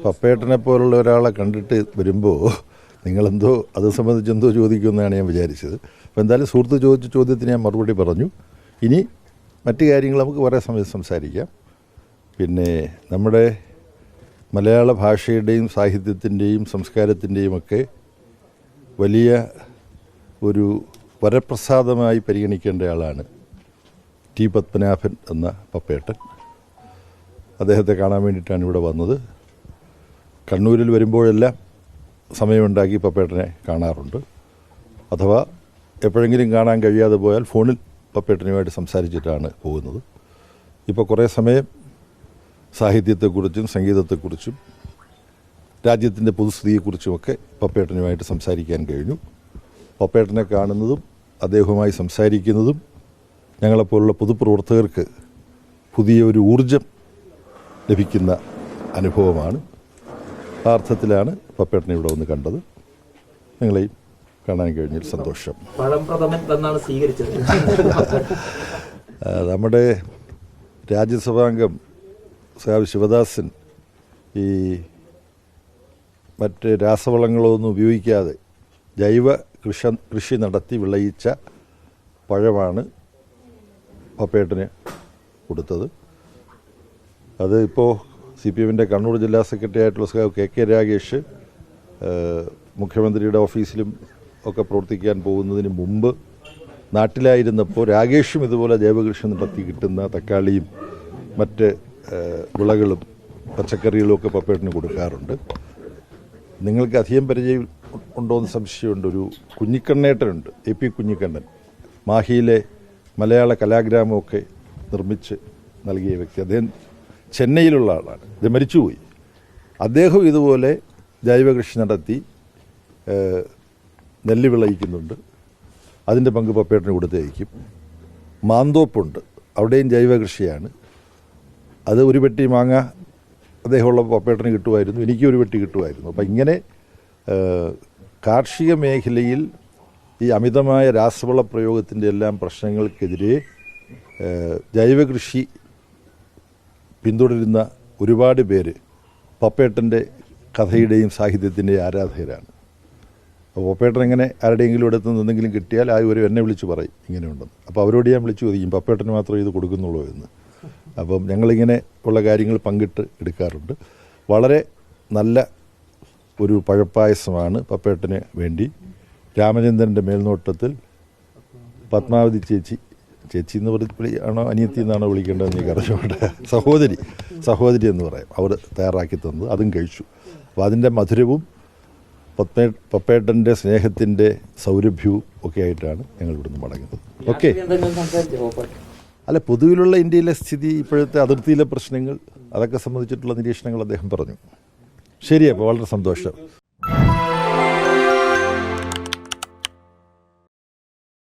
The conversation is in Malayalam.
പപ്പേട്ടനെ പോലുള്ള ഒരാളെ കണ്ടിട്ട് വരുമ്പോൾ നിങ്ങളെന്തോ അത് സംബന്ധിച്ച് എന്തോ ചോദിക്കുമെന്നാണ് ഞാൻ വിചാരിച്ചത്. അപ്പോൾ എന്തായാലും സുഹൃത്ത് ചോദിച്ച ചോദ്യത്തിന് ഞാൻ മറുപടി പറഞ്ഞു. ഇനി മറ്റു കാര്യങ്ങൾ നമുക്ക് കുറേ സമയത്ത് സംസാരിക്കാം. പിന്നെ നമ്മുടെ മലയാള ഭാഷയുടെയും സാഹിത്യത്തിൻ്റെയും സംസ്കാരത്തിൻ്റെയും ഒക്കെ വലിയ ഒരു വരപ്രസാദമായി പരിഗണിക്കേണ്ട ആളാണ് ടി പത്മനാഭൻ എന്ന പപ്പേട്ടൻ. അദ്ദേഹത്തെ കാണാൻ വേണ്ടിയിട്ടാണ് ഇവിടെ വന്നത്. കണ്ണൂരിൽ വരുമ്പോഴെല്ലാം സമയമുണ്ടാക്കി പപ്പേട്ടനെ കാണാറുണ്ട്. അഥവാ എപ്പോഴെങ്കിലും കാണാൻ കഴിയാതെ പോയാൽ ഫോണിൽ പപ്പേട്ടനുമായിട്ട് സംസാരിച്ചിട്ടാണ് പോകുന്നത്. ഇപ്പോൾ കുറേ സമയം സാഹിത്യത്തെക്കുറിച്ചും സംഗീതത്തെക്കുറിച്ചും രാജ്യത്തിൻ്റെ പൊതുസ്ഥിതിയെക്കുറിച്ചുമൊക്കെ പപ്പേട്ടനുമായിട്ട് സംസാരിക്കാൻ കഴിഞ്ഞു. പപ്പേട്ടനെ കാണുന്നതും അദ്ദേഹവുമായി സംസാരിക്കുന്നതും ഞങ്ങളെപ്പോലുള്ള പൊതുപ്രവർത്തകർക്ക് പുതിയ ഒരു ഊർജം ലഭിക്കുന്ന അനുഭവമാണ്. ആ അർത്ഥത്തിലാണ് പപ്പേട്ടനെ ഇവിടെ വന്ന് കണ്ടത്. നിങ്ങളെയും കാണാൻ കഴിഞ്ഞതിൽ സന്തോഷം. നമ്മുടെ രാജ്യസഭാംഗം ശിവദാസൻ ഈ മറ്റ് രാസവളങ്ങളൊന്നും ഉപയോഗിക്കാതെ ജൈവ കൃഷി നടത്തി വിളയിച്ച പഴമാണ് പപ്പേട്ടന് കൊടുത്തത്. അത് ഇപ്പോൾ CPM-ൻ്റെ കണ്ണൂർ ജില്ലാ സെക്രട്ടറി ആയിട്ടുള്ള KK രാഗേഷ് മുഖ്യമന്ത്രിയുടെ ഓഫീസിലും ഒക്കെ പ്രവർത്തിക്കാൻ പോകുന്നതിന് മുമ്പ് നാട്ടിലായിരുന്നപ്പോൾ രാഗേഷും ഇതുപോലെ ജൈവകൃഷി നടത്തി കിട്ടുന്ന തക്കാളിയും മറ്റ് വിളകളും പച്ചക്കറികളും ഒക്കെ പപ്പേട്ടന് കൊടുക്കാറുണ്ട്. നിങ്ങൾക്ക് അധികം പരിചയം ഉണ്ടോ എന്ന് സംശയമുണ്ട്. ഒരു കുഞ്ഞിക്കണ്ണേട്ടനുണ്ട്, AP കുഞ്ഞിക്കണ്ണൻ, മാഹിയിലെ മലയാള കലാഗ്രാമമൊക്കെ നിർമ്മിച്ച് നൽകിയ വ്യക്തി. അദ്ദേഹം ചെന്നൈയിലുള്ള ആളാണ്, ഇത് മരിച്ചുപോയി. അദ്ദേഹം ഇതുപോലെ ജൈവകൃഷി നടത്തി നെല്ല് വിളയിക്കുന്നുണ്ട്. അതിൻ്റെ പങ്ക് പപ്പേട്ടന് കൊടുത്തേക്കും. മാന്തോപ്പുണ്ട്, അവിടെയും ജൈവകൃഷിയാണ്. അത് ഒരു പെട്ടി മാങ്ങ അദ്ദേഹമുള്ള പപ്പേട്ടന് കിട്ടുമായിരുന്നു, എനിക്കും ഒരു പെട്ടി കിട്ടുമായിരുന്നു. അപ്പം ഇങ്ങനെ കാർഷിക മേഖലയിൽ ഈ അമിതമായ രാസവള പ്രയോഗത്തിൻ്റെ എല്ലാം പ്രശ്നങ്ങൾക്കെതിരെ ജൈവകൃഷി പിന്തുടരുന്ന ഒരുപാട് പേര് പപ്പേട്ടൻ്റെ കഥയുടെയും സാഹിത്യത്തിൻ്റെയും ആരാധകരാണ്. അപ്പോൾ പപ്പേട്ടൻ എങ്ങനെ ആരുടെയെങ്കിലും അടുത്ത് നിന്ന് എന്തെങ്കിലും കിട്ടിയാൽ ആ ഒരു എന്നെ വിളിച്ച് പറയും ഇങ്ങനെയുണ്ടെന്ന്. അപ്പോൾ അവരോട് ഞാൻ വിളിച്ചു ചോദിക്കും പപ്പേട്ടന് മാത്രമേ ഇത് കൊടുക്കുന്നുള്ളൂ എന്ന്. അപ്പം ഞങ്ങളിങ്ങനെ ഉള്ള കാര്യങ്ങൾ പങ്കിട്ട് എടുക്കാറുണ്ട്. വളരെ നല്ല ഒരു പഴപ്പായസമാണ് പപ്പേട്ടന് വേണ്ടി രാമചന്ദ്രൻ്റെ മേൽനോട്ടത്തിൽ പത്മാവതി ചേച്ചി എന്ന് ആണോ അനിയത്തി എന്നാണോ വിളിക്കേണ്ടതെന്ന് എനിക്ക് അറിഞ്ഞുകൊണ്ട് സഹോദരി എന്ന് പറയാം, അവർ തയ്യാറാക്കി തന്നത്. അതും കഴിച്ചു. അപ്പോൾ അതിൻ്റെ മധുരവും പപ്പേട്ടൻ്റെ സ്നേഹത്തിൻ്റെ സൗരഭ്യവും ഒക്കെ ആയിട്ടാണ് ഞങ്ങൾ ഇവിടുന്ന് മടങ്ങുന്നത്. ഓക്കെ. അല്ല, പൊതുവിലുള്ള ഇന്ത്യയിലെ സ്ഥിതി, ഇപ്പോഴത്തെ അതിർത്തിയിലെ പ്രശ്നങ്ങൾ, അതൊക്കെ സംബന്ധിച്ചിട്ടുള്ള നിരീക്ഷണങ്ങൾ അദ്ദേഹം പറഞ്ഞു. ശരി, അപ്പോൾ വളരെ സന്തോഷം.